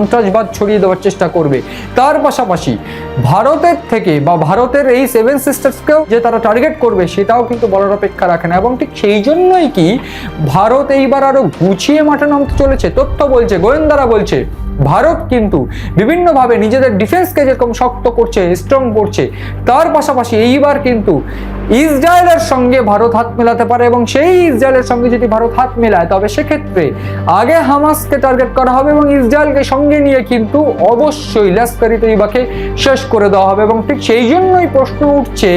সন্ত্রাসবাদ ছড়িয়ে দেওয়ার চেষ্টা করবে। তার পাশাপাশি ভারতের থেকে বা ভারতের এই সেভেন সিস্টার্সকেও যে তারা টার্গেট করবে সেটাও কিন্তু বলার অপেক্ষা রাখে না। এবং ঠিক সেই জন্যই কি ভারত এইবার আরো গুছিয়ে মাঠে নামতে চলেছে। তথ্য বলছে, গোয়েন্দারা বলছে ভারত কিন্তু বিভিন্নভাবে নিজেদের ডিফেন্সকে যেরকম শক্ত করছে, স্ট্রং করছে, তার পাশাপাশি এইবার কিন্তু ইসরায়েলের সঙ্গে ভারত হাত মেলাতে পারে। এবং সেই ইসরায়েলের সঙ্গে যদি ভারত হাত মেলায় তবে সেক্ষেত্রে আগে হামাসকে টার্গেট করা হবে এবং ইসরায়েলকে সঙ্গে নিয়ে কিন্তু অবশ্যই লস্কর ই তৈবাকে শেষ করে দেওয়া হবে। এবং ঠিক সেই জন্যই প্রশ্ন উঠছে,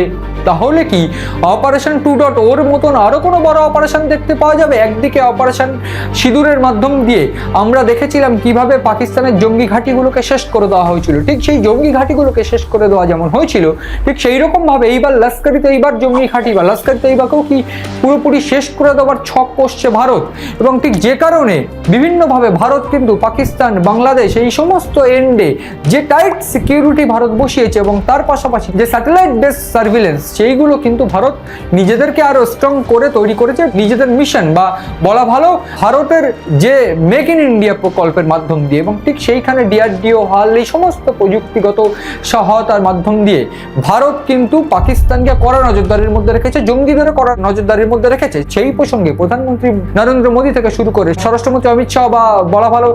তাহলে কি অপারেশন 2.0 মতন আরো কোনো বড় অপারেশন দেখতে পাওয়া যাবে? একদিকে অপারেশন সিঁদুরের মাধ্যম দিয়ে আমরা দেখেছিলাম কিভাবে পাকিস্তানের জঙ্গি ঘাঁটিগুলোকে শেষ করে দেওয়া হয়েছিল, ঠিক সেই জঙ্গি ঘাঁটিগুলোকে শেষ করে দেওয়া যেমন হয়েছিল, ঠিক সেই রকম ভাবে এইবার লস্কর ই তৈবার জঙ্গি ঘাঁটি বা লস্কর ই তৈবাকেও কি পুরোপুরি শেষ করে দেওয়ার ছক কষছে ভারত। এবং ঠিক যে কারণে বিভিন্নভাবে ভারত কিন্তু পাকিস্তান, বাংলাদেশ এই সমস্ত এন্ডে যে টাইট সিকিউরিটি ভারত বসিয়েছে এবং তার পাশাপাশি যে স্যাটেলাইট বেস সার্ভিলেন্স সেইগুলো কিন্তু ভারত নিজেদেরকে আরো স্ট্রং করে তৈরি করেছে নিজেদের মিশন বা বলা ভালো ভারতের যে মেক ইন ইন্ডিয়া প্রকল্পের মাধ্যম দিয়ে। এবং ঠিক সেইখানে ডিআরডিও, হাল এই সমস্ত প্রযুক্তিগত সহায়তার মাধ্যম দিয়ে ভারত কিন্তু পাকিস্তানকে কড়া নজরদারির মধ্যে রেখেছে, জঙ্গিদের কড়া নজরদারির মধ্যে রেখেছে। সেই প্রসঙ্গে প্রধানমন্ত্রী নরেন্দ্র মোদী থেকে শুরু করে স্বরাষ্ট্রমন্ত্রী অমিত শাহ বা বলা ভালো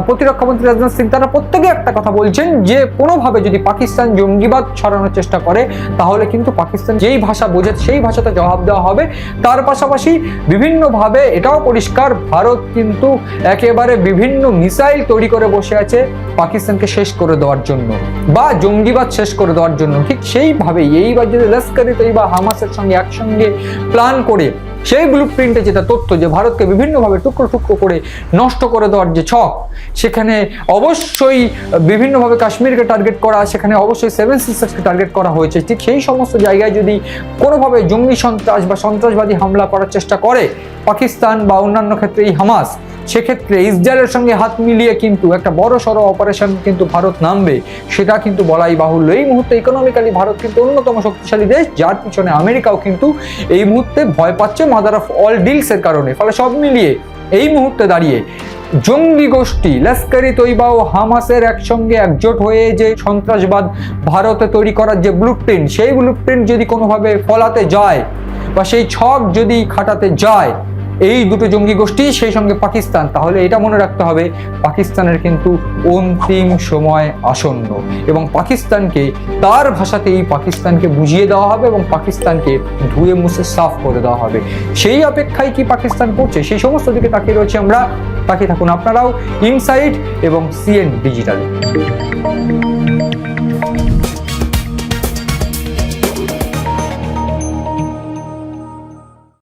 প্রতিরক্ষা মন্ত্রী রাজনাথ সিং, তারা প্রত্যেকে একটা কথা বলছেন যে কোনোভাবে যদি পাকিস্তান জঙ্গিবাদ ছড়ানোর চেষ্টা করে তাহলে কিন্তু পাকিস্তান যেই ভাষা বোঝে সেই ভাষাতে জবাব দেওয়া হবে। তার পাশাপাশি বিভিন্নভাবে এটাও পরিষ্কার ভারত কিন্তু একেবারে বিভিন্ন মিসাইল তৈরি করে বসে আছে পাকিস্তানকে শেষ করে দেওয়ার জন্য বা জঙ্গিবাদ শেষ করে দেওয়ার জন্য। ঠিক সেইভাবেই এইবার যদি লস্কর ই তৈবা হামাসের সঙ্গে একসঙ্গে প্ল্যান করে সেই ব্লুপ্রিন্টে যেটা তথ্য যে ভারতকে বিভিন্নভাবে টুকরো টুকরো করে নষ্ট করে দেওয়ার যে ছক, সেখানে অবশ্যই বিভিন্নভাবে কাশ্মীরকে টার্গেট করা, সেখানে অবশ্যই সেভেন সিস্টার্সকে টার্গেট করা হয়েছে। ঠিক সেই সমস্ত জায়গায় যদি কোনোভাবে জঙ্গি সন্ত্রাস বা সন্ত্রাসবাদী হামলা করার চেষ্টা করে পাকিস্তান বা অন্যান্য ক্ষেত্রে এই হামাস, সেক্ষেত্রে ইসরায়েলের সঙ্গে হাত মিলিয়ে কিন্তু একটা বড় সড়ো অপারেশন কিন্তু ভারত নামবে, সেটা কিন্তু বলাই বাহুল্য। এই মুহূর্তে ইকোনমিক্যালি ভারত কিন্তু অন্যতম শক্তিশালী দেশ, যার পিছনে আমেরিকাও কিন্তু এই মুহূর্তে ভয় পাচ্ছে মাদার অফ অল ডিলসের কারণে। ফলে সব মিলিয়ে এই মুহূর্তে দাঁড়িয়ে জঙ্গি গোষ্ঠী লস্কর ই তৈবা ও হামাসের একসঙ্গে একজোট হয়ে যে সন্ত্রাসবাদ ভারতে তৈরি করার যে ব্লুপ্রিন্ট, সেই ব্লুপ্রিন্ট যদি কোনোভাবে ফলাতে যায় বা সেই ছক যদি খাটাতে যায় এই দুটো জঙ্গি গোষ্ঠী সেই সঙ্গে পাকিস্তান, তাহলে এটা মনে রাখতে হবে পাকিস্তানের কিন্তু অন্তিম সময় আসন্ন এবং পাকিস্তানকে তার ভাষাতেই পাকিস্তানকে বুঝিয়ে দেওয়া হবে এবং পাকিস্তানকে ধুয়ে মুছে সাফ করে দেওয়া হবে। সেই অপেক্ষায় কি পাকিস্তান করছে সেই সমস্ত দিকে তাকিয়ে রয়েছে আমরা। তাকিয়ে থাকুন আপনারাও ইনসাইট এবং সিএন ডিজিটাল।